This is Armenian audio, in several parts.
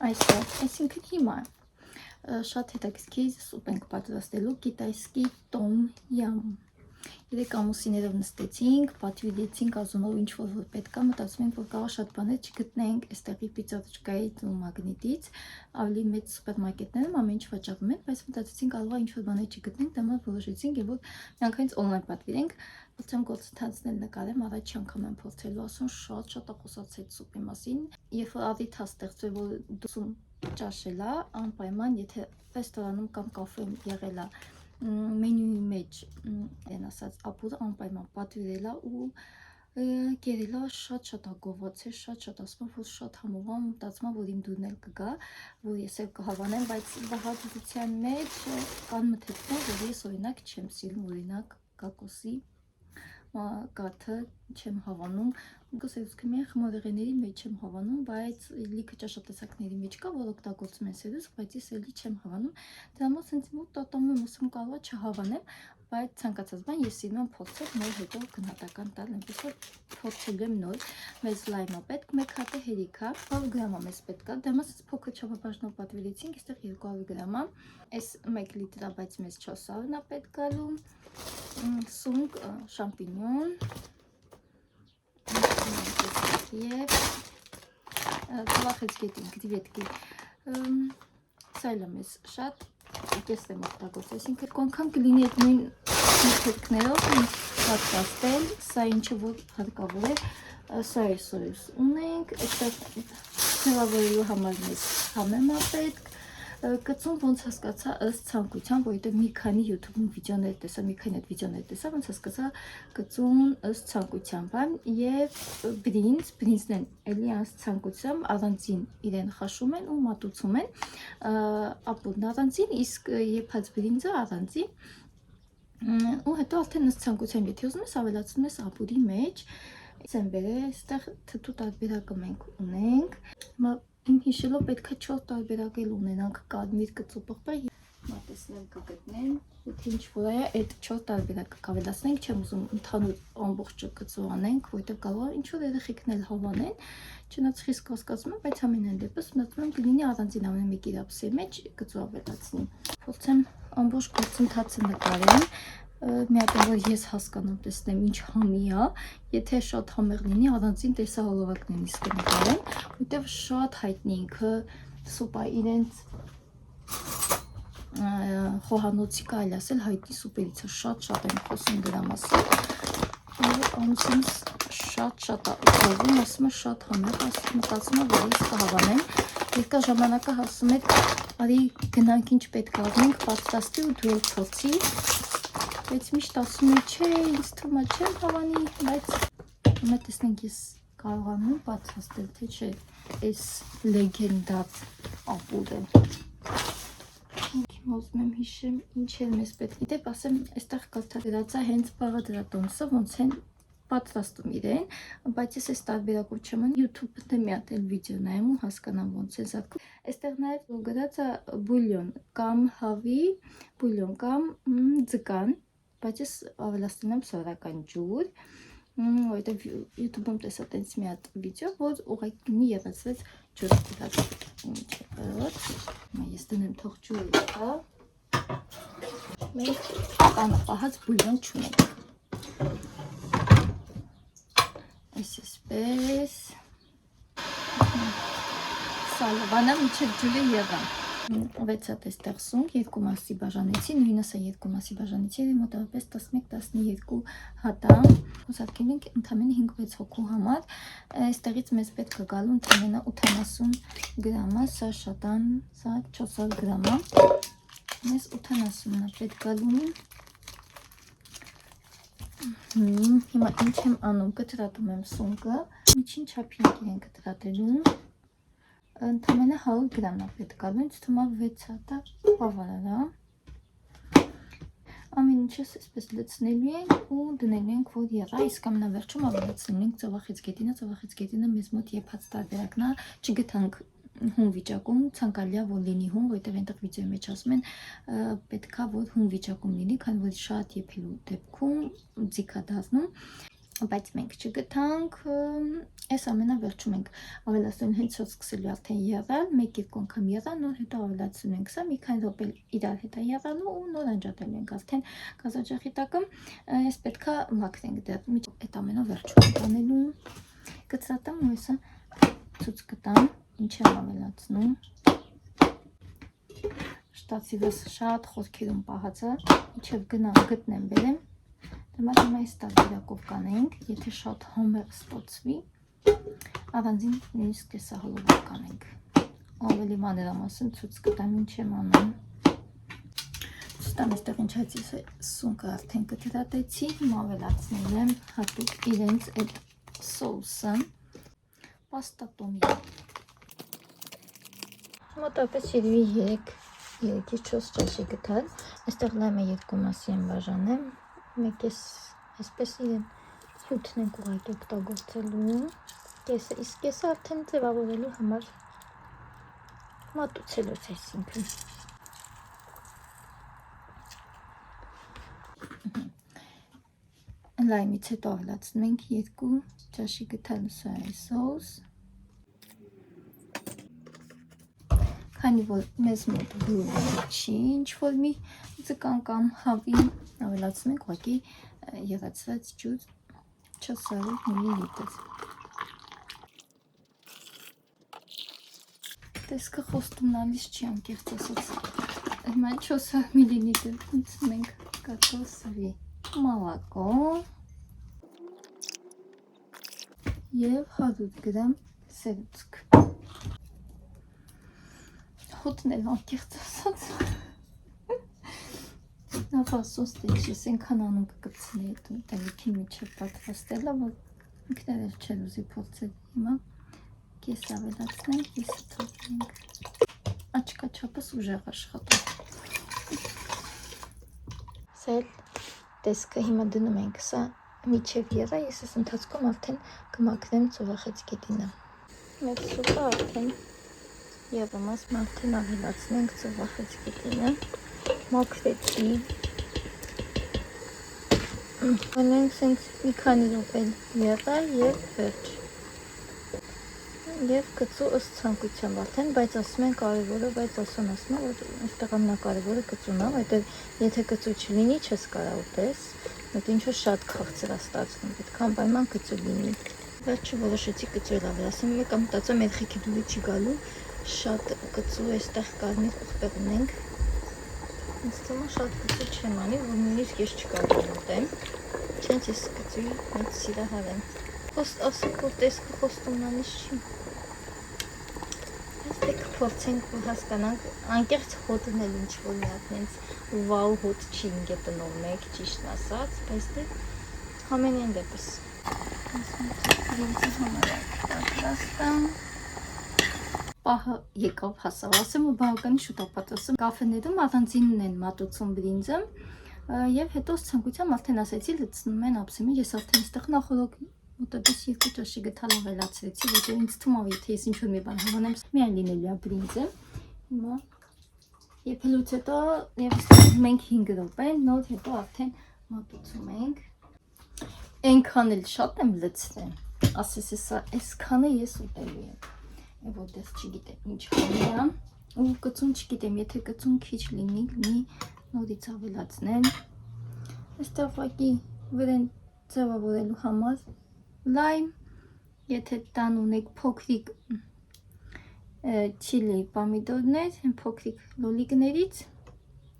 այսինքն հիմա շատ հետաքրքիր սուպ ենք պատրաստելու կիտայսկի տոմ յամ։ 3 ամուսիններով նստեցինք, պատվիրեցինք Ազոնով ինչ-որ որ պետք է, մտածում ենք, որ կարող շատ բաներ չգտնենք այստեղի պիցոթեչկայից ու մագնիտից, ավելի մեծ սուպերմարկետներում ամեն ինչ վաճառում են, բայց մտածեցինք կարող է ինչ-որ բաներ չգտնենք, դե մոտ որոշեցինք եւ որ միանգամից օնլայն պատվիրենք, փորձեմ գործընթացնել նկարեմ, առաջի անգամ եմ փորձելու, ասում շատ ախոսացել սուպի մասին, երբ որ ադիթ է ստեղծվել, որ դուսում ճաշել է, անպայման, եթե ռեստորանում կամ կաֆեում եղել է մենյուի մեջ են ասած ապուրը անպայման պատվիրել է ու կերել է շատ ագովացել, շատ ասում որ շատ համով եմ, մտածում եմ, որ իմ դուրն էլ կգա, որ ես էլ կհավանեմ, բայց բաղադրության մեջ կան մթերքներ, որ ես օրինակ չեմ սիրում, օրինակ կակոսի գաթը չեմ հավանում, գոսեցքի միայն խմորեղենների մեջ չեմ հավանում, բայց լիքը ճաշատեսակների մեջ կա, որ օգտագործում են սերուս, բայց ես էլի չեմ հավանում, դրա համար սենց մոտ տատամում ուսում կարող է չհավանեմ, բայց ցանկացած բան ես սիրում եմ փորձել, նոր հետո գնահատական տալ, այնպես որ փորձելու եմ նոր, մեզ լայմա պետք, 1 հատ է հերիքա, 100 գրամա մեզ պետք է, դրա համար փոքր չափաբաժնով պատվիրեցինք, այստեղ 200 գրամա, այս 1 լիտր է, բայց մեզ 400-ն է պետք գալու, սունկ, շամպինյոն եւ ծվախեց գետինք, դիվետքի, սա էլ է մեզ շատ կեստ եմ օգտագործել, այսինքն կոնքան կլինի այդ նույն մթերքներով պատրաստել, սա ինչը որ հարկավոր է, սոյա սոուս ունենք, այստեղ ձևավորելու համար մեզ համեմ է պետք, կծում ոնց հասկացա ըստ ցանկության, որովհետև մի քանի YouTube-ում վիդեոներ տեսա, մի քանի այդ վիդեոներ տեսա, ոնց հասկացա կծում ըստ ցանկության բան եւ բրինձն են էլի ըստ ցանկության առանձին իրեն խաշում են ու մատուցում են ապուրն առանձին, իսկ եփած բրինձը առանձին ու հետո արդեն ըստ ցանկության եթե ուզում ես ավելացնում ես ապուրի մեջ ցեմբերը այստեղ թթու տարբերակը մենք ունենք Իմ հիշելով պետք է 4 տարբերակ էլ ունենանք կարմիր կծուպղպը մատեսնել կգտնեն, եթե ինչ-որ է այդ 4 տարբերակը կավելացնենք, չեմ ուզում ընդհանուր ամբողջը կծու անենք, որովհետև կարող է ինչ-որ երեխեքն էլ հավանեն, չնայած խիստ կասկածում եմ, բայց ամենայն դեպս մտածում եմ կլինի առանձին ամեն մեկի իրապսի մեջ կծու ավելացնի։ Փորձեմ ամբողջ գործընթացը նկարեմ, մի հատ որ ես հասկանամ տեսնեմ ինչ համի է, եթե շատ համեղ լինի առանձին տեսահոլովակն եմ իսկ նկարեմ, որտեղ շատ հայտնի ինքը սուպա իրենց խոհանոցի կարելի ասել հայտնի սուպերից է, շատ եմ խոսում դրա մասին, ամուսինս շատ ուղղվում, ասում է շատ համեղ, մտածում եմ, որ ես կհավանեմ, երկար ժամանակը ասում եք, արի գնանք ինչ պետք է անենք, պատրաստի ու դու էլ փորձի, բայց միշտ ասում է, չէ, ինձ թվում է չեմ հավանի, բայց հիմա տեսնենք ես կարողանում պատրաստել, թե չէ, այս լեգենդար ապուրը։ Ուզում եմ հիշեմ, ինչ էլ մեզ պետք է, դեպ ասեմ, այստեղ կարդագրած է հենց բաղադրատոմսը, ոնց են պատրաստում իրեն, բայց ես այս տարբերակով չեմ անում, YouTube-ը մի հատ էլ վիդեո նայեմ ու հասկանամ ոնց է զարգում։ Այստեղ նաև գրած է բուլյոն կամ հավի, բուլյոն կամ ձկան, բայց ես ավելացնում եմ սովորական ջուր, որովհետև YouTube-ում տեսա տենց մի հատ վիդեո, որ ուղղակի եղեցվեց ջուր դրած ես դնեմ թող ջուրը կա, մենք անապահած բուլյոն չունենք, այսպես, սալվանա միջև ջուրը եղան, 6 հատ էստեղ սունկ, 2 մասի բաժանեցի, նույնս է 2 մասի բաժանեցի, մոտավորապես 11-12 հատա, հուսատքին ենք ընդամենը 5-6 հոգու համար, այստեղից մեզ պետք է գալու ընդամենը 80 գրամա, սա շատան, սա 400 գրամա, մեզ 80-ն է պետք գալու, հիմա ինչ եմ անում, կտրատում եմ սունկը, միջին չափին են կտրատելու, ընդամենը 100 գրամ է պետք գալու, ինձ թվում է 6 հատա բավարար է, ամեն ինչս այսպես լցնելու ենք ու դնելու ենք, որ եղա, իսկ ամենավերջում ավելացնելու ենք ծովախից գետինը մեզ մոտ եփած տարբերակն է, չգտանք հում վիճակում, ցանկալի է որ լինի հում, որտեղ այնտեղ վիդեոյի մեջ ասում են պետքա որ հում վիճակում լինի, քանի որ շատ եփելու դեպքում ձիգ է դառնում, բայց մենք չգտանք, այս ամենավերջում ենք ավելացնում հենց որ սկսելու արդեն եղալ, 1-2 անգամ եղալ, նոր հետո ավելացնում ենք սա, մի քանի րոպե իրար հետ է եղալու ու նոր անջատելու ենք արդեն գազաչեղի տակը, այս պետքա մաքրենք դեռ, այդ ամենավերջում ենք անելու, կծրատամ ու հեսա ցույց կտամ, ինչ եմ ավելացնում, շտացիվս շատ խորքերում պահածը, իչև գտնեմ բերեմ, Դեմա այս տարբերակով կանենք, եթե շատ համեղ ստացվի, առանձին նույնիսկ կեսահոլովակ կանենք, ավելի մանրամասն ցույց կտամ ինչ եմ անում, ցույց այստեղ ինչ հացիս սունկը արդեն կտրատեցի, հիմա ավելացնել եմ հատուկ իրենց այդ սոուսը, պաստա տոմյամ, մոտավորապես երևի 3-4 ճաշի գտալ, այստեղ լայմը 2 մասի եմ բաժանել, մեկ ես այսպես իրեն հյութն ենք ուղղակի օգտագործելու, կեսը, իսկ կեսը արդեն ձևավորելու համար մատուցելուց այսինքն։ Լայմից հետո ավելացնում ենք 2 ճաշի գթալ սոյայի սոուս, քանի որ մեզ մոտ բուրը չի, ինչ-որ մի ձկան կամ հավի ավելացնում ենք ուղղակի եղացված ջուր 400 մլ. Տեսքը խոստումնալից չի անկեղծ ասած, հիմա 400 մլ մենք կարտոֆիլի մոլակո և 100 գրամ սերուցք։ Հոտն էլ անկեղծ ասած Նախասոս տեչիս ենքան անում կկպցնի տելիքի միջև պատրաստելը, որ ինքներ էլ չել ուզի փորձել հիմա կես ավելացնենք, կեսը թողնենք, աչկա չապս ուժեղ աշխատում։ Սա էլ տեսքը հիմա դնում ենք, սա միջև եղա, ես ես ընթացքում արդեն կմաքրեմ ծովախեց գետինը։ Մեր սուպը արդեն եղամաս արդեն ավելացնենք ծովախեց գետինը, մաքրեցի, անենք սենց մի քանի րոպե եղա և վերջ և կծու ըստ ցանկության արդեն, բայց ասում են կարևորը, բայց ասում ասում որ այստեղ ամենակարևորը կծուն է, որտեղ եթե կծու չլինի չես կարող ուտես, որ ինչ-որ շատ քաղցր է ստացվում, պետք է անպայման կծու լինի։ Վերջը որոշեցի կծու էլ ավելացնեմ, եկա մտածա մեր խիքի դուրի չի գալու, շատ կծու այստեղ կարմիր ուղտեղ ունենք, ինձ թվում է շատ կծու չեմ անի, որ նույնիսկ ես չկարողամ ուտեմ, չենց ես կծուի մեծ սիրահար եմ։ Ասեք, որ տեսքը խոստումնալից չի։ Այստեղ կփորձենք, որ հասկանանք, անկեղծ հոտն էլ ինչ-որ մի հատ նենց վաու հոտ չի ինգետնով մեկ, ճիշտն ասած, բայց դե համենայն դեպս։ Պահը եկավ հասավ, ասեմ ու բավականի շուտ ապացասում կաֆեներում առանձինն են մատուցում բրինձը և հետո ցանկությամբ արդեն ասեցի լցնում են ափսեմի, ես արդեն այստեղ նախորդ մոտադես 2 ճաշի գթալ ավելացրեցի, որտեղ ինձ թվում է, եթե ես ինչ-որ մի բան հավանեմ, միայն լինելու է բրինձը։ Հիմա եփելուց հետո մենք 5 րոպե, նոր հետո արդեն մատուցում ենք։ Այնքան էլ շատ եմ լցրել, ասես հեսա այսքանը ես ուտելու եմ, որտեղ չգիտեմ ինչ հանի է, ու կծուն չգիտեմ, եթե կծուն քիչ լինի նորից ավելացնել, այստեղ ուղղակի վրան ձևավորելու համար լայմ, եթե տան ունեք փոքրիկ չիլի պամիդորներ, փոքրիկ լոլիկներից,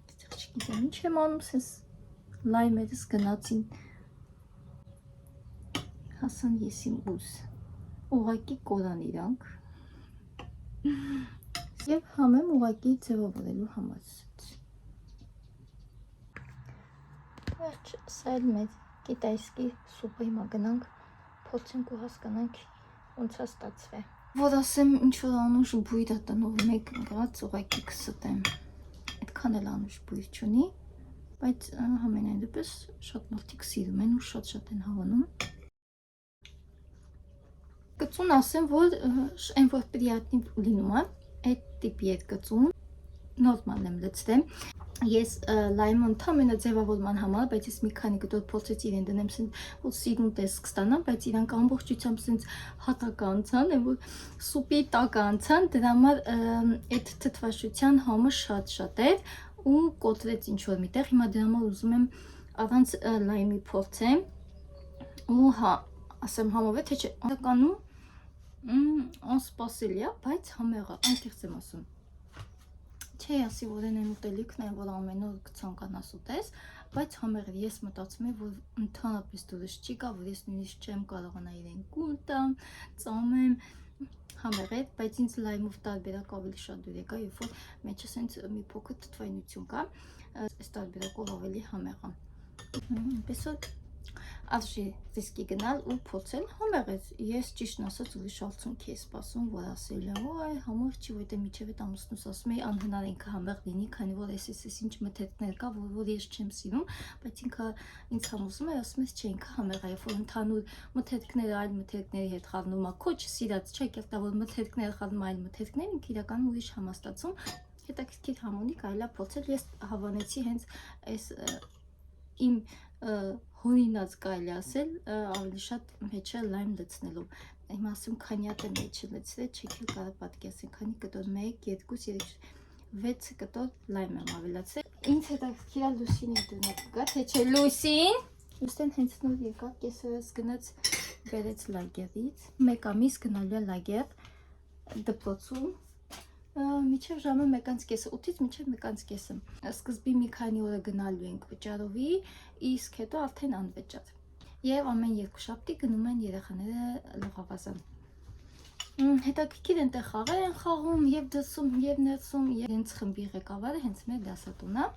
այստեղ չգիտեմ ինչ եմ անում, սենց լայմերս գնացին, հասան ես իմ ուզ, ուղղակի կորան իրանք և համեմ ուղղակի ձևավորելու համար։ Վերջ, սա էլ մեր կիտայսկի սուպը հիմա գնանք, փորձենք ու հասկանանք ոնց է ստացվել։ Որ ասեմ ինչ-որ անուշ բույր է տնով մեկ ընկած ուղղակի կստեմ, այդքան էլ անուշ բույր չունի, բայց համենայն դեպս շատ մարդիկ սիրում են ու շատ են հավանում։ Կծուն ասեմ, որ այն որ պրիատնի լինում է, այդ տիպի այդ կծուն, նորմալ եմ լցրեմ, Ես լայմը ընդամենը ձևավորման համար, բայց ես մի քանի կտոր փորձեցի իրեն դնեմ, որ սիրուն տեսք ստանամ, բայց իրանք ամբողջությամբ սենց հատակը անցան, որ սուպի տակը անցան, դրա համար այդ թթվաշության համը շատ էր ու կոտրեց ինչ-որ միտեղ, հիմա դրա համար ուզում եմ առանց լայմի փորձեմ ու ասեմ համով է, թե չէ, անդականում անսպասելի է, բայց համեղը, անկեղծ եմ ասում։ Չէ, ասի, որ են ուտելիքն են, որ ամեն օր կցանկանաս ուտես, բայց համեղը ես մտածում եմ, որ ընդհանրապես դուրս չի գա, որ ես նույնիսկ չեմ կարողանա իրեն կուլ տամ, ծամեմ համեղետ, բայց ինձ լայմով տարբերակ ավելի շատ դուր եկա, երբ որ մեջը սենց մի փոքր թթվայնություն կա, այս տարբերակով ավելի համեղ է։ Պես որ արժի ռիսկի գնալ ու փորձել համեղեց։ Ես ճիշտն ասած ուրիշ արդյունքի եմ սպասում, որ ասել է, ոյ, համեղ չի, որ դե միջև այդ ամուսնուս ասում էի անհնար ինքը համեղ լինի, քանի որ էս ինչ մթերքներ կա, որ ես չեմ սիրում, բայց ինքը ինձ համոզում է, ասում է, չէ, ինքը համեղ է, երբ որ ընդհանուր մթերքները այլ մթերքների հետ խառնում է, քո չսիրած, չէ, կերտա որ մթերքները խառնում այլ մթերքներ, ինքը իրականում ուրիշ համաստացում, հետաքրքիր համունի կարելի է փորձել։ Ես հավանեցի հենց այս իմ հորինած կարելի ասել ավելի շատ մեջը լայմ լցնելու։ Հիմա ասում քանյատը մեջը լցրել, չեք էլ կարող պատկերացնել, քանի կտոր 1, 2, 3, 6 կտոր լայմ եմ ավելացրել։ Ինձ հետաքրքիր է Լուսինի դունակ կա, թե չէ Լուսին։ Լուսին հենց նոր եկա, կեսերս գնաց բերեց լագերից, 1 ամիս գնալու է լագեր դպրոցում։ Միջև ժամը 1:30, 8-ից մինչև 1:30։ Սկզբի մի քանի օրը գնալու ենք վճարովի, իսկ հետո արդեն անվճար։ Եվ ամեն երկուշաբթի գնում են երեխաները լողավազան։ Հետաքրքիր այնտեղ խաղեր են խաղում եւ դրսում եւ ներսում, եւ հենց խմբի ղեկավարը հենց մեր դասատունն է։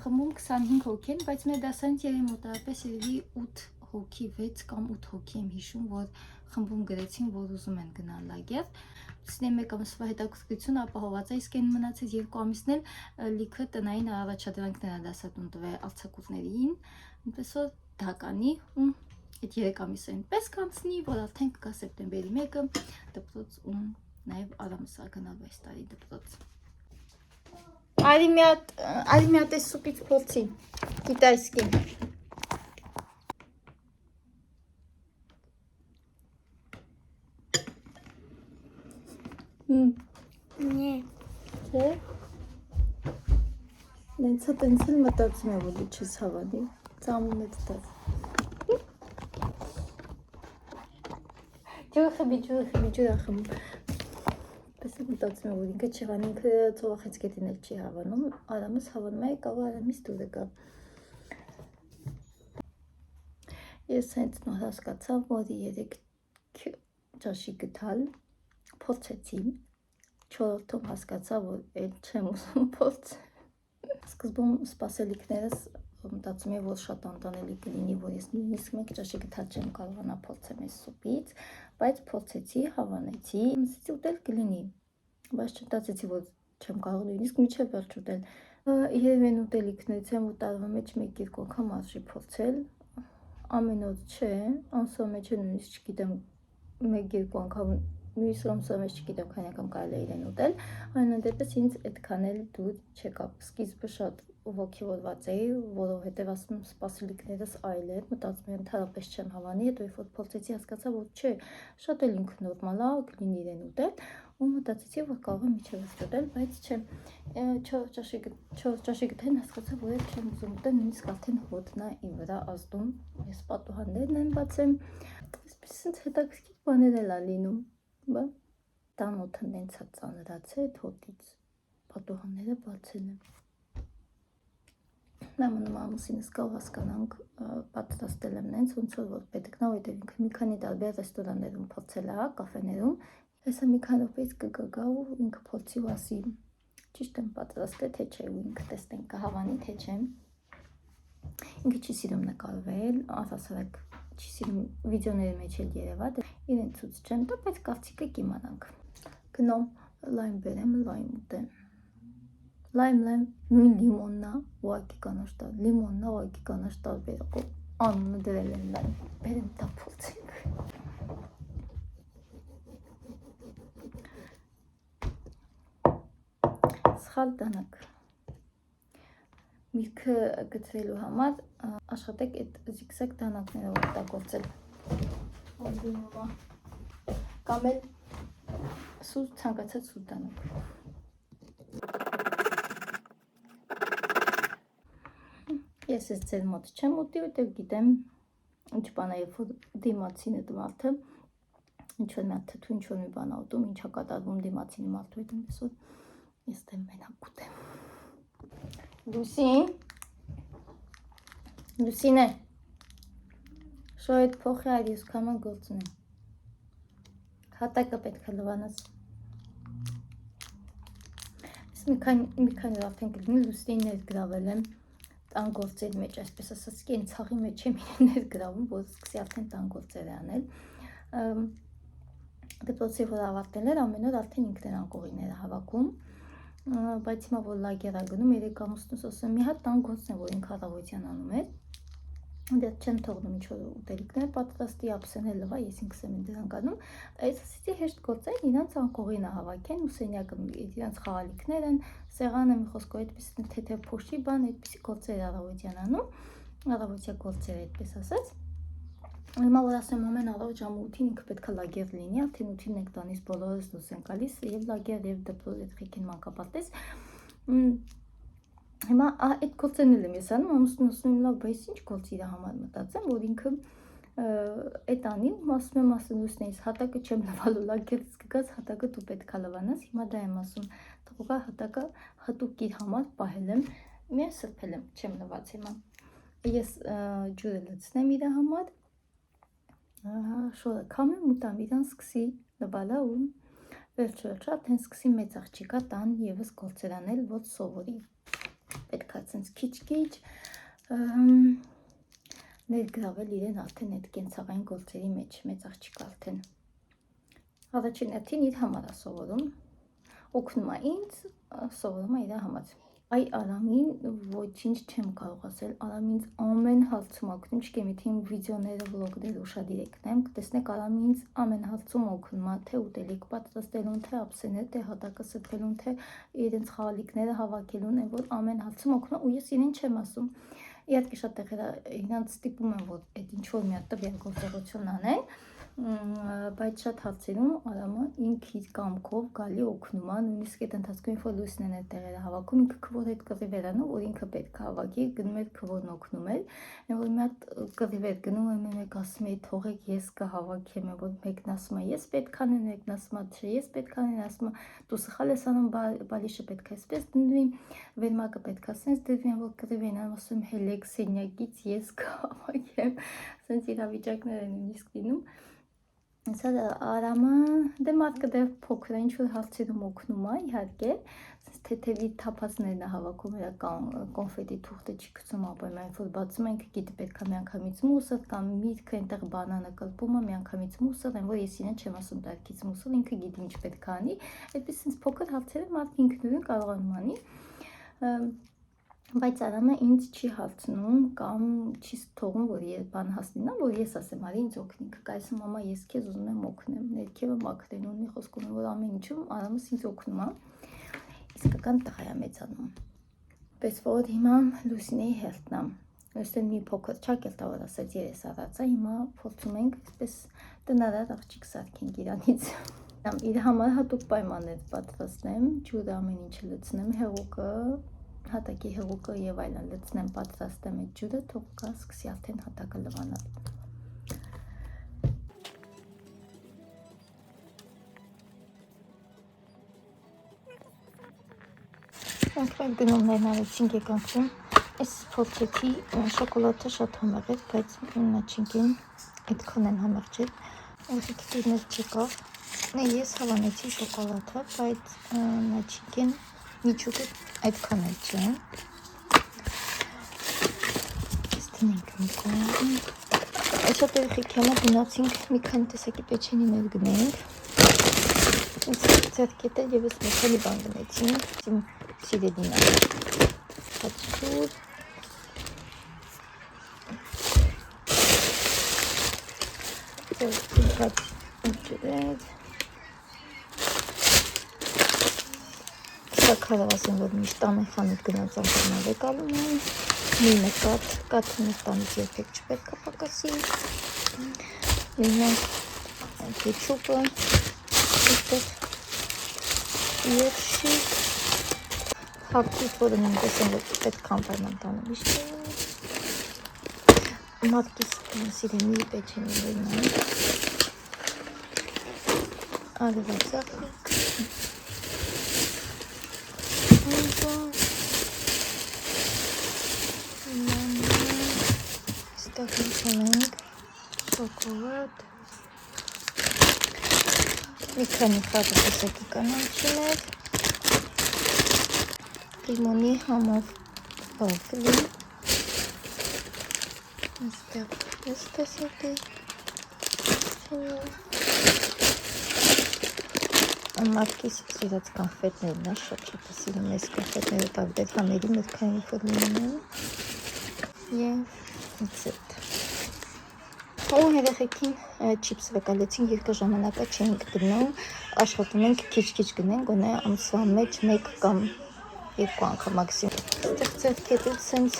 Խմբում 25 հոգի են, բայց մեր դասանյութերի մոտավորապես երևի 8 հոգի, 6 կամ 8 հոգի եմ հիշում, որ խմբում գրեցին, որ ուզում են գնալ լագեր։ Սնե 1 ամսվա հետաքրքրությունը ապահոված է, իսկ այն մնացած 2 ամիսն էլ լիքը տնային առաջադրանքներ է դասատուն տվել արձակուրդներին, այնպես որ դա կանի ու այդ 3 ամիսը այնպես կանցնի, որ արդեն կգա սեպտեմբերի 1-ը դպրոց ու նաև Արամսա գնալու այս տարի դպրոց։ Արի մի հատ էս սուպից փորձի, կիտայսկի։ Не. Չէ։ Տենց էլ մտածում եմ, որ դու չես հավանի, ծամում է դտած։ Ջուրը խմի։ Պես եմ մտածում եմ, որ ինքը չեղան, ինքը ծովախեցկետին էլ չի հավանում, Արամս հավանում է, կավ Արամիս դուրը կա։ Ես հենց նոր հասկացա, որ 3 ճաշի գտալ, փորձեցի, 4-րդում հասկացա, որ էլ չեմ ուզում փորձել։ Սկզբում սպասելիքներս մտածում եմ, որ շատ անտանելի կլինի, որ ես նույնիսկ 1 ճաշի գտալ չեմ կարողանա փորձեմ այս սուպից, բայց փորձեցի, հավանեցի, ասեցի ուտել կլինի, բայց չմտածեցի, որ չեմ կարող նույնիսկ միջև վերջ ուտել։ Երևի այն ուտելիքներից եմ, որ տարվա մեջ 1-2 անգամ արժի փորձել, ամեն օր չէ, ամսվա մեջ նույնիսկ չգիտեմ 1-2 անգամ, նույնիսկ ամսվա մեջ չգիտեմ քանի անգամ կարելի է իրեն ուտել, այնուհետև ինձ այդքան էլ դուր չեկավ։ Սկիզբը շատ ոգևորված էի, որովհետև ասում եմ սպասելիքներս այլ էր, մտածում եմ ընդհանրապես չեմ հավանի, հետո երբ որ փորձեցի հասկացա, որ չէ, շատ էլ ինքը նորմալ է, կլինի իրեն ուտել, ու մտածեցի, որ կարող եմ միջևս ուտել, բայց չէ, 4 ճաշի գտան հասկացա, որ էլ չեմ ուզում ուտել, նույնիսկ արդեն հոտն է իմ վրա ազդում, ես պատուհաններն եմ բացեմ, այսպես հետաքրքիր բաներ էլ է լինում, բա տանոթը նենց է ծանրացել այդ հոտից, պատուհանները բացել եմ։ Նամնում ամուսինս կա ու հասկանանք պատրաստել եմ նենց, ոնց որ պետք նա, որտեղ ինքը մի քանի տարբեր ռեստորաններում փորձել է, կաֆեներում, հեսա մի քանի րոպեից կգա ու ինքը փորձի ու ասի ճիշտ եմ պատրաստել, թե չէ, ու ինքը տեսնենք կհավանի, թե չէ։ Ինքը չի սիրում նկարվել, առհասարակ չի սիրում վիդեոների մեջ էլ երևա, իրեն ցույց չեմ տա, բայց կարծիքը կիմանանք։ Գնամ լայմ բերեմ, լայմ ուտեմ։ Լայմ, նույն լիմոննա, ուղղակի կանաչ տալ, լիմոննա, ուղղակի կանաչ տարբերակով, անունը դրել են լայմ, բերեմ դա փորձենք։ Սխալ դանակ, միրգը գցելու համար աշխատեք այդ զիգզագ դանակներով օգտագործել։ Կամ էլ սուր ցանկացած սուր դանակ։ Ես ես ձեր մոտ չեմ ուտի, որտեղ գիտեմ ինչ բան է, երբ որ դիմացինը մարդը ինչ-որ մի հատ թթու, ինչ-որ մի բան ուտում, ինչա կատարվում դիմացինի մարդու հետ, այնպես որ ես դեմ մենակ ուտեմ։ Լուսինե, շո այդ փոխի այդ ես կաման գործնեմ։ Հատակը պետք է լվանաս։ Ես մի քանի արդեն կլինի Լուսինին ներգրավել եմ տան գործերի մեջ, այսպես ասած, այն ցաղի մեջ եմ իրեն ներգրավում, որ սկսի արդեն տան գործեր անել։ Դպրոցի որ ավարտել էր, ամեն օր արդեն ինքն էր անկողիները հավաքում, բայց հիմա որ լագեր է գնում, 3 ամուսնուս ասում մի հատ տան գործն է, որ ինքը առավոտյան անում էր։ Դեռ չեմ թողնում ինչ-որ ուտելիքներ պատրաստի, ափսենել լվա, ես ինքս եմ դրանք անում։ Այս ասեցի հեշտ գործեր, իրանց անկողինը հավաքեն, ու սենյակը իրանց խաղալիքներ են, սեղանը մի խոսքով այդպես թեթև փոշի բան, այդպիսի գործեր առավոտյան անում, առավոտյա գործեր այդպես ասած։ Հիմա որ ասեմ ամեն առավոտ ժամը 8-ին ինքը պետք է լագեր լինի, արդեն 8-ին եք տանից բոլորս դուրս են գալիս, եւ լագեր եւ դպրոց այդ խիքին մանկապարտեզ։ Հիմա այդ գործերն եմ ես անում, ամուսնուն ասում եմ լավ, բայց ինչ գործ իր համար մտածեմ, որ ինքը այդ անին, ասում եմ Լուսինեից, հատակը չեմ լվալու, լագերից կգաս հատակը դու պետք է լվանաս, հիմա դա եմ ասում, թողա հատակը հատուկ իր համար պահել եմ, միայն սրբել եմ, չեմ լված հիմա։ Ես ջուրը լցնեմ իր համար, շորը քամեմ ու տամ իրան սկսի լվալա ու վերջ արդեն սկսի մեծ աղջիկա տան եւս գործեր անել, որ սովորի։ Պետք է ցենց քիչ-քիչ ներգրավել իրեն արդեն այդ կենցաղային գործերի մեջ, մեծ աղջիկա արդեն։ Առաջին հերթին իր համար է սովորում, օգնում է ինձ, սովորում է իր համար։ Այ Արամին ոչինչ չեմ կարող ասել, Արամին ինձ ամեն հարցում օգնում, չգիտեմ, եթե իմ վիդեոները, վլոգները ուշադիր եք նայում, կտեսնեք Արամին ինձ ամեն հարցում օգնում է, թե ուտելիք պատրաստելուն, թե ափսենել, թե հատակը սրբելուն, թե իրենց խաղալիքները հավաքելուն, այն որ ամեն հարցում օգնում է ու ես իրեն չեմ ասում։ Իհարկե շատ տեղեր իրանց ստիպում եմ, որ այդ ինչ-որ մի հատ տվյալ գործողություն անեն, բայց շատ հարցերում Արամը ինքը իր կամքով գալի օգնում է, նույնիսկ այդ ընթացքում ինչ որ Լուսինեն այդ տեղերը հավաքում, ինքը քվոր հետ կռիվ էր անում, որ ինքը պետք է հավաքի, գնում էր քվորն օգնում էր, այն որ մի հատ կռիվ էր գնում, մեկ ասում է թողեք ես կհավաքեմ, որ մեկն ասում է ես պետք է անեմ, մեկն ասում է չէ ես պետք է անեմ, ասում է դու սխալ ես անում, բալիշը պետք է այսպես դնվի, վերմակը պետք է սենց դրվի, որ կռիվ են անում, ասում հելեք սենյակից ես կհավաքեմ, սենց իրավիճակներ են նույնիսկ լինում։ Սա Արամը դե մարդը դեռ փոքր է, ինչ-որ հարցերում օգնում է, իհարկե, թեթևի թափածներն է հավաքում, կոնֆետի թուղթը չի գցում ապայում, այն որ բացում ենք, գիտի պետք է միանգամից մուսր կամ միրգը այնտեղ բանանը կլպում է, միանգամից մուսր, այն որ ես իրեն չեմ ասում տարկից մուսր, ինքը գիտի ինչ պետք է անի, այդպես ինձ փոքր հարցերը մարդը ինքնուրույն կարողանում անի, բայց Արամը ինձ չի հարցնում կամ չի թողում, որ բան հասնի, որ ես ասեմ, արի ինձ օգնի, կայսում մամա ես քեզ ուզում եմ օգնեմ, ներքևը մաքրելուն, մի խոսքով որ ամեն ինչում Արամս ինձ օգնում է, իսկական տղա է մեծանում։ Պես որ հիմա Լուսինեի հերթն է, Լուսինեն մի փոքր չակելտա որ ասած երես առած է, հիմա փորձում ենք այսպես տնարար աղջիկ սարքենք իրանից։ Իր համար հատուկ պայմաններ պատրաստեմ, ջուրը ամեն ինչը լցնեմ, հեղուկը հատակի հեղուկը եւ այլն լցնեմ, պատրաստեմ այդ ջուրը, թող գա սկսի արդեն հատակը լվանալ։ Անկրել գնումներն արեցինք եկանքում, այս փորձեցի շոկոլադը շատ համեղ էր, բայց նախինքին այդքան են համեղ չէր, ուղղակի դուրներ չեկավ, ես հավանեցի շոկոլադը, բայց նախինքին միջուկը այդքան էլ չեն, ես դնենք մի կողմ, շատ երեխեք հիմա գնացինք մի քանի տեսակի պեչենիներ գնենք, ձեռքետել եվս մեքելի բան գնեցինք, իմ սիրելին է, հացուր, ձեռքիված ջրեր, Քարով ասեմ, որ միշտ ամեն խանութ գնաց ամբողջն եկալում են։ Նույնը կաթը մեր տանից երբեք չպետք է պակասի։ Նույնը կեչուպը, այդտեղ երշիկ, հապկիտ, որը նույնպես են, որ պետք անվերման տանը միշտ է։ Մատկիս սիրենի պեչենի նույնը։ Արևածախիկ։ Ստեղ ունենք շոկոլադ, մի քանի հատը տեսակի կանանչիներ, լիմոնի համով բավլի, այստեղ ես տեսակի Մատկիս սիրած կոնֆետներն է, շատ սիրում ես կոնֆետները տարբեր համերի մեր քանի ֆորմին և ձետ։ Ու երեխեքին չիպս վեկալեցին, երկար ժամանակա չենք գնում, աշխատում ենք քիչ-քիչ գնենք, գոնե ամսվա մեջ մեկ կամ երկու անգամ մաքսիմում։ Այստեղ ձեռքերից սենց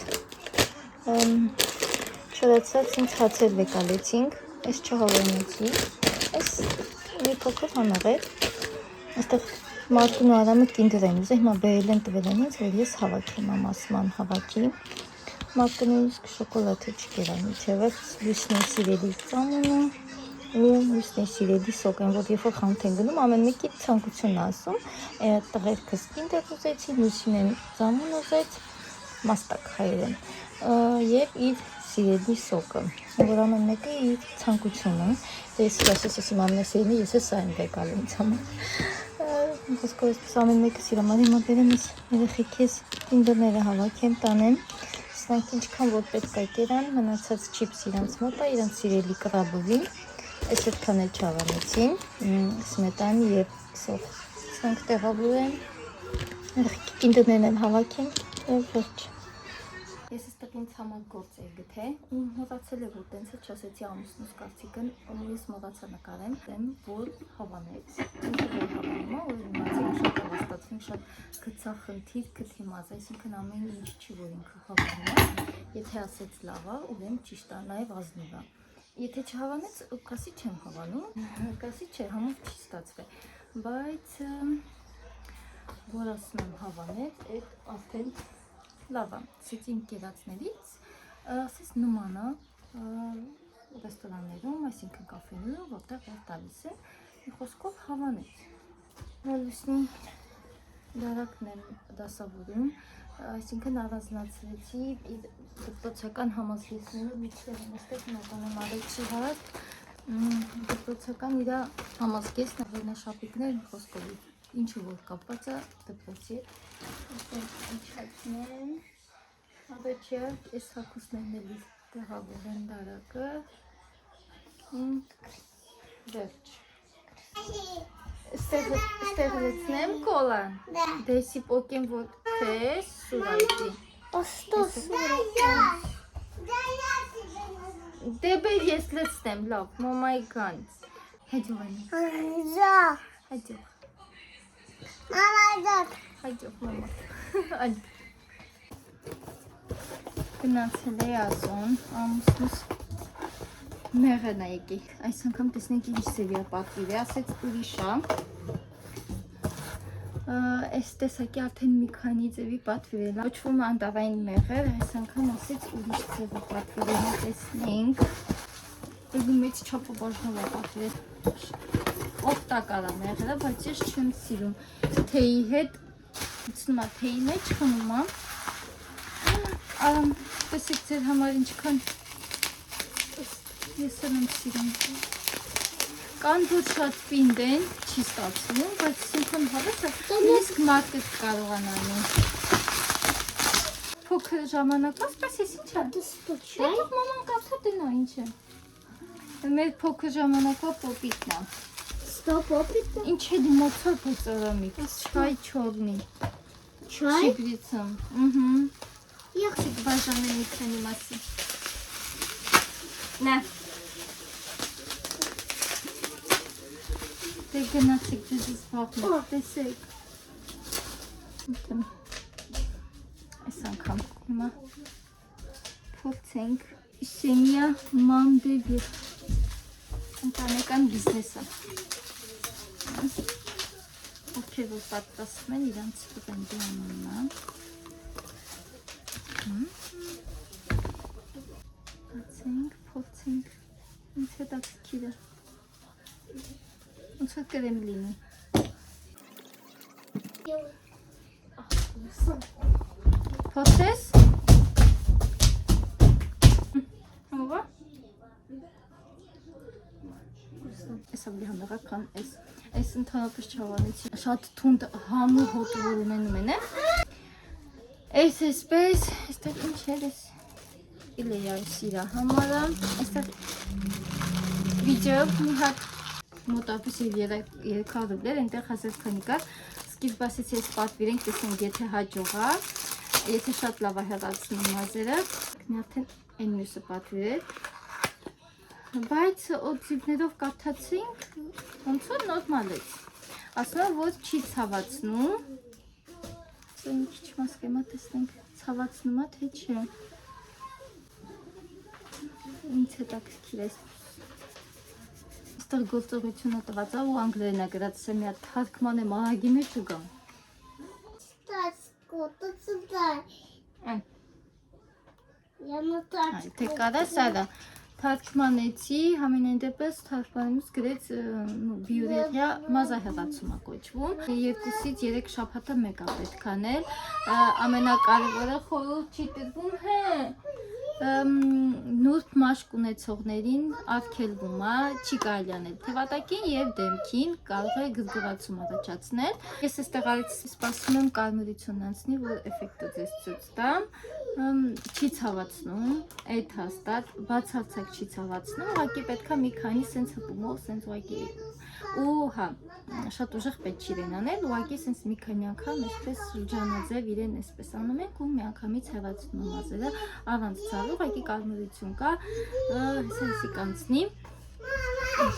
չորացած սենց հացեր վեկալեցինք, այս չհավանեցի, այս մի փոքր համեղ էր։ Այստեղ Մարկուն ու Արամը կինդեր են ուզել, հիմա բերել են տվել են ինձ, որ ես հավաքեմ, ամասման հավաքի։ Մարկունը իսկ շոկոլադը չկերան իջևը, լուսնի սիրելի ծամունը ու լուսնի սիրելի սոկ են, որ երբ որ խանութ են գնում, ամեն մեկի ցանկությունն ասում, տղերքս կինդեր ուզեցին, լուսինեն ծամուն ուզեց, մաստակ հայերեն, և իր սիրելի սոկը, որ ամեն մեկը իր ցանկությունը, ես ասում ամենասիրելի, ես սա եմ վեկալ ինձ համար։ Խոսքով ամեն մեկը սիրում, հիմա բերեմ ես երեխեք ես կինդերները հավաքեմ, տանեմ, սրանք ինչքան որ պետք է կերան, մնացած չիպս իրանց մոտ է, իրանց սիրելի կրաբովին, այս այդքան էլ չավանեցին, սմետանի և սոխ, սրանք տեղավորում են, երեխեքի կինդերներն էլ հավաքեմ և վերջ։ Ես այստեղ ինձ համար գործ էի գթե, ու մոռացել է, որ տենց է չասեցի ամուսնուս կարծիքն, ես մոռացա նկարեմ, որ հավանեց։ Ինքը որ հավանում է, որ իմացել շատ հավաստացվենք, շատ գծախնդիր, գթիմազ, այսինքն ամեն ինչ չի, որ ինքը հավանում է, եթե ասեց լավ է, ուրեմն ճիշտ է, նաև ազնիվ է։ Եթե չհավանեց, կասի չեմ հավանում, կասի չէ, համով չի ստացվել, բայց որ ասում եմ հավանեց, այդ արդեն լավ է, սից իմ կերացներից, ասես նման է ռեստորաններում, այսինքն կաֆեներում, որտեղ որ տալիս են, մի խոսքով հավանեց։ Լուսնի դարակն եմ դասավորում, այսինքն առանձնացրեցի իր դպրոցական համազգեստներով միջև նստեք նականեմ արեցի հարակ, դպրոցական իր համազգեստն վերնաշապիկներ մի խոսքով ինչը որ կապված է դպրոցի իչացնեմ, ավեջը ես հակուսներն էլ տեղավորեն դարակը, վերջ։ Ստեղ լեցնեմ կոլան, դեսի պոկեմ որ թես սուրայտի։ Դե բեր ես լեցնեմ, լավ, մամայի կանց։ Հաջող են։ Հաջող։ Հաջող, մամա։ Գնացել է Ազոն, ամուսնուս մեղեն է եկի, այս անգամ տեսնենք ինչ սևիա պատվիր է, ասեց ուրիշ է, այս տեսակի արդեն մի քանի ձևի պատվիրել է, ոչվում է անտավային մեղեր, այս անգամ ասեց ուրիշ ձևի պատվիրել է, տեսնենք, բրգու մեծ չապը բաժնով է պատվիրել, օգտակար է մեղերը, բայց ես չեմ սիրում, թեյի հետ, ուծնում է թեյի մեջ, խնում է, տեսեք ձեր համար ինչքան ես եմ սիրում կան որ շատ պինդ են չի ստացվում բայց ինքն հավես իսկ մարկետ կարողանալու փոքր ժամանակով պես ես ինչ է մաման կապսա տնա ինչ է մեր փոքր ժամանակով պոպիտն է պոպիտը ինչ է դիմացար փոծարամի չայ չորնի չիբրիցում Եղցիկ բաժանել մի քանի մասի Նա Դե գնացիք ձեզից վաղմեք, տեսեք Այս անգամ հիմա փորձենք Semia Mandevir ընտանեկան բիզնեսը ովքեր որ պատրաստում են իրանց բրենդի անունը փորձենք ինձ հետաքրքիր է ոնց է կրեմ լինի փորձես համովա Ես ավելի համեղական այս ընդհանրապես չավանեցի շատ թունդ համու հոտ որ ունենում են Այս էսպես այստեղ ինչ էր ես իլեյա սիրա համարը այստեղ վիդեո մի հատ մոտավորապես 300 ռուբլեր այնտեղ հազար քանի կար սկիզբասից ես պատվիրենք տեսնենք եթե հաջողա եթե շատ լավ է հեղացնում մազերը արդեն այն մյուսը պատվիրել Բայց օձիվներով կարդացինք, ոնց որ նորմալ է ասում որ չի ցավացնում Սեն քիչ մասկեմա տեսնենք ցավացնում է թե չէ Ինձ հետաքրքիր է Այստեղ գործողությունը տված է ու անգլերեն է գրած սա մի հատ թարգման եմ ահագի մեջ ու գամ Թե կարա սա դա Թարգմանեցի, համենայն դեպս թարգմանումս գրեց բիուրեղյա մազահեղացում է կոչվում 2-ից 3 շաբաթը մեկ է պետք անել ամենակարևորը խորհուրդ չի տրվում նուրբ մաշկ ունեցողներին արգելվում է չի կարելի անել թևատակին եւ դեմքին կարող է գրգռացում առաջացնել ես այստեղ արեցի սպասում եմ կարմրությունն անցնի որ էֆեկտը ձեզ ցույց տամ չի ցավացնում այդ հաստատ բացարձակ չի ցավացնում ուղղակի պետքա մի քանի սենց հպումով սենց ուղղակի ու հա շատ ուժեղ պետք չի իրեն անել ուղղակի սենց մի քանի անգամ այսպես շրջանաձև իրեն այսպես անում ենք ու միանգամից հեղացնում մազերը առանց ցավի ուղղակի կարմրություն կա հեսի կանցնի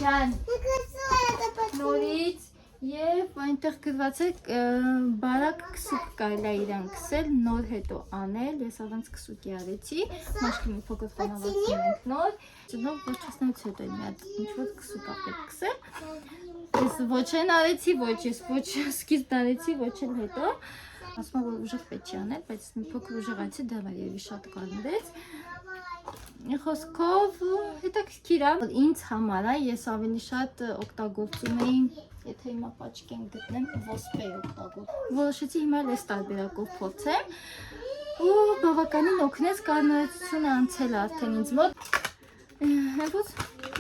ջան նորից Եվ այնտեղ գրված է բարակ քսուկ կարելի է իրան քսել, նոր հետո անել, ես առանց քսուկի արեցի, մաշկի մի փոքր խոնավացնում ենք նոր, ծնով ոչասնից հետո մի հատ ինչ-որ քսուկ է պետք քսել, ես ոչ են արեցի, ոչ ես ոչ սկիզբն արեցի, ոչ էլ հետո, ասում որ ուժեղ պետք չի անել, բայց մի փոքր ուժեղացի դա երևի շատ կարմրեց, Խոսքով հետաքրքիր է, ինձ համար է, ես ավելի շատ օգտագործում էի Եթե հիմա պաչկեն գտնեմ, ոսպեի օգտագործում Որոշեցի հիմա էլ այս տարբերակով փորձեմ ու բավականին օգնեց կարմրեցությունը անցել արդեն ինձ մոտ Հենց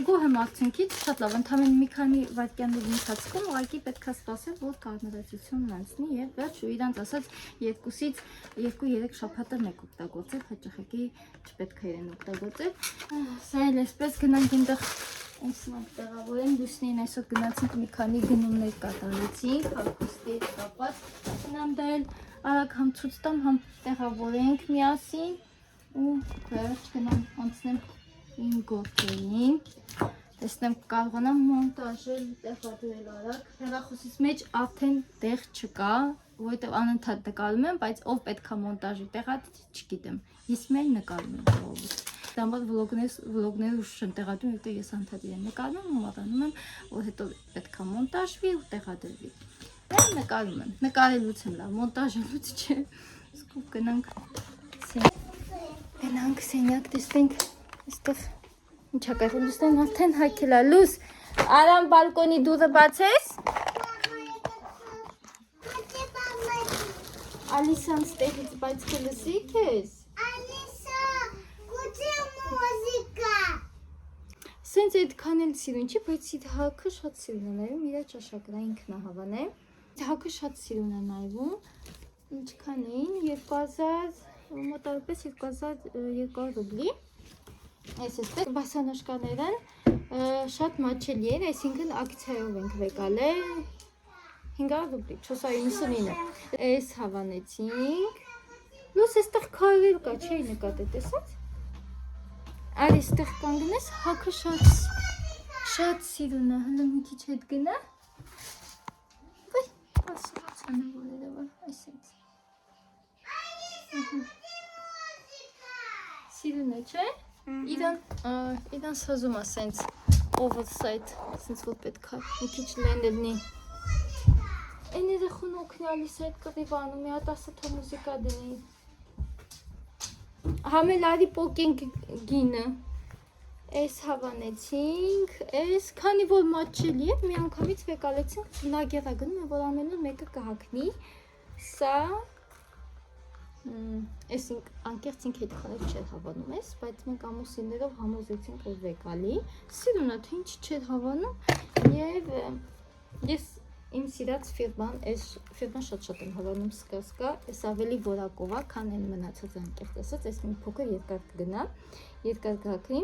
գոհ եմ արդյունքից, շատ լավ, ընդամենը մի քանի վայրկյանների ընթացքում ուղղակի պետք է սպասել, որ կարմրեցությունն անցնի եւ վերջ ու իրանց ասած 2-ից 2-3 շաբաթը մեկ օգտագործել, հաճախակի չպետք է իրեն օգտագործել Սա էլ այսպես գնանք այնտեղ Այսինքն տեղավորեն լուսնին այսօր գնացինք մի քանի գնումներ կատարեցինք, հագուստի կապած, նամ դա էլ արագ համ ցույց տամ, համ տեղավորենք միասին ու վերջ գնամ անցնեմ իմ գործերին, տեսնեմ կարողանամ մոնտաժել, տեղադրել արագ, հեռախոսից մեջ արդեն տեղ չկա, որովհետև անընդհատ նկարում եմ, բայց ով պետք է մոնտաժի տեղադրի, չգիտեմ, ես միայն նկարում եմ ժողովուրդ Դա համար վլոգներ ուշ չեմ տեղադրում, որտեղ ես անդադ իրեն նկարում եմ, մտանում եմ, որ հետո պետք է մոնտաժվի ու տեղադրվի։ Mən նկարում եմ, նկարելուց եմ լավ, մոնտաժելուց չէ։ Սկուp գնանք սենյակ, տեսնենք, այստեղ ինչա կայքում դուստեն արդեն հակել է, լուս, արամ բալկոնի դուռը բացես։ Ալիսան ստեղից բայց կլսի քեզ։ Սենց այդքան էլ սիրուն չի, բայց իդ հակը շատ սիրուն է նայվում, իրա ճաշակը, դա ինքն է հավանե։ Հակը շատ սիրուն է նայվում, ինչքան էին, 2000, մոտավորապես 2200 ռուբլի։ Այս էստեղ բասանոշկաներն շատ մաչելի են, այսինքն ակցիայով ենք վեկալել 500 ռուբլի, 499։ Այս հավանեցինք, լուս էստեղ քարեր կա, չէի նկատել, տեսած։ Արի ստեղ կանգնես, հակը շատ սիրուն է, հլը մի քիչ հետ գնա։ Վայ, ասացանը որ երևա, այսենց։ չէ։ Իրան սազում է սենց oversight, սենց որ պետք է մի քիչ լեն լինի։ Այն երեխուն օգնալիս այդ կռիվանում, մի հատ ասա թող մուզիկա դնի։ Համելարի պոկենք գինը։ Այս հավանեցինք, այս քանի որ մատչելի է, մի անգամից վեկալեցինք նագերա գնում, որ ամենուր մեկը կհակնի։ Սա այս անկեղծ ինք հետ խաղեր չէր հավանում ես, բայց մենք ամուսիններով համոզեցինք որ վեկալի։ Սիրուն է, թե ինչ չէր հավանում և ես իմ սիրած ֆիրման, այս ֆիրման շատ եմ հավանում սկսկա, այս ավելի որակով է, քան այն մնացած անկեղծ ասած, այս մի փոքր երկար կգնա, երկար կհակնի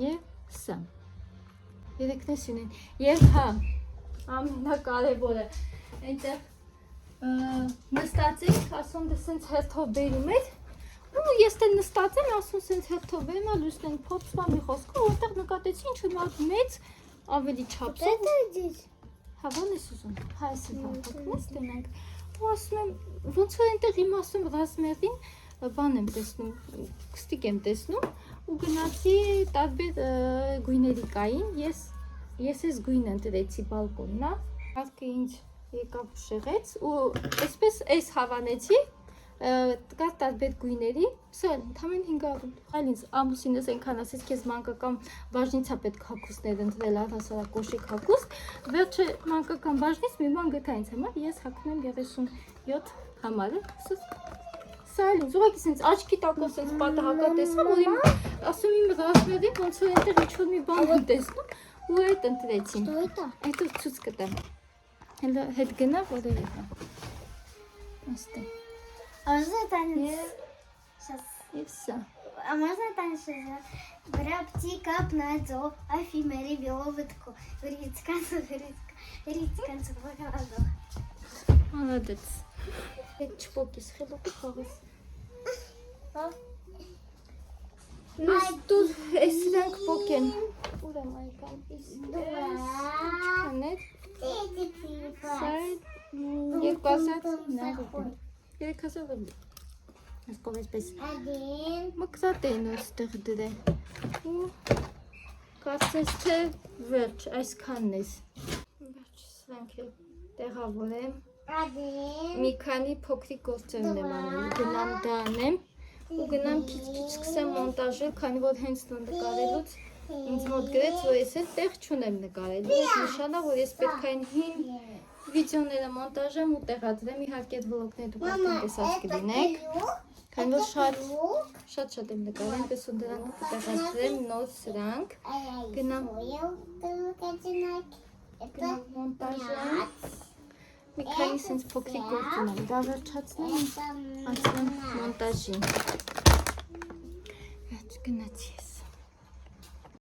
և սա։ Երեքն է սյունեն, և հա, ամենակարևորը, այնտեղ նստած ենք, ասում դե սենց հերթով բերում էր, ու ես դե նստած եմ, ասում սենց հերթով բերում է, լույսն են փոփսվա մի խոսքով, որտեղ նկատեցի ինչ-որ մարդ մեծ, ավելի չափսով։ Հա, ո՞ն ես ուզում, հա, այս է հակնես տենանք, ու ասում եմ, ոնց որ այնտեղ իմ ասում ռազմերին, բան եմ տեսնում, կստիկ եմ տեսնում, ու գնացի տարբեր գույների կային, ես ես գույնը ընտրեցի բալկոննա, մարդը ինձ եկավ ուշեղեց, ու այսպես այս հավանեցի, կար տարբեր գույների, սա ընդամեն 500, այլ ինձ ամուսինս ենքան ասեց, կեզ մանկական բաժնից է պետք հակուսներ ընտրել առհասարակ կոշիկ հակուստ, վերջը մանկական բաժնից մի բան գտա ինձ համար, ես հակնեմ 37 համարը, սա այլ ինձ, ուղղակի սենց աչքի տակով սենց պատահակա տեսնում, որ իմ ասում իմ ռազմերի, ոնց որ այնտեղ ինչ-որ մի բան եմ տեսնում, ու այդ ընտրեցին, այդ ցույց կտամ, հետ գնա, որ եղա, աստե, և սա, А можно дальше грабти капнадзо, афимери виловитку, рицканцу покладу. Молодец. Այդ չպոկիս խելոք խաղես։ Լուստուր ես սրանք պոկեն։ Ուր եմ այկան, ինչքաներ, սայր, 2000 ռուբլի։ Ես կով էսպես մկրատ էին ոստեղ դրե։ Ու կարծես թե վերջ, այսքանն ես։ Վերջ սրանք է տեղավորեմ։ Մի քանի փոքրիկ գործերն եմ անում, գնամ դա անեմ ու գնամ քիչ-քիչ սկսեմ մոնտաժել, քանի որ հենց նոր նկարելուց ինձ մոտ գրեց, որ ես էլ տեղ չունեմ նկարելու, այդ նշանա, որ ես պետք է այն հին վիդեոները մոնտաժեմ ու տեղադրեմ, իհարկե այդ վլոգները դուք արդեն տեսած կլինեք, քանի որ շատ եմ նկարել, այնպես ու դրանք կտեղադրեմ նոր սրանք, գնամ մոնտաժեմ, մի քանի սենց փոքրիկ գործ ունեմ, դա վերջացնեմ, անցնեմ մոնտաժին, վերջ գնացի ես։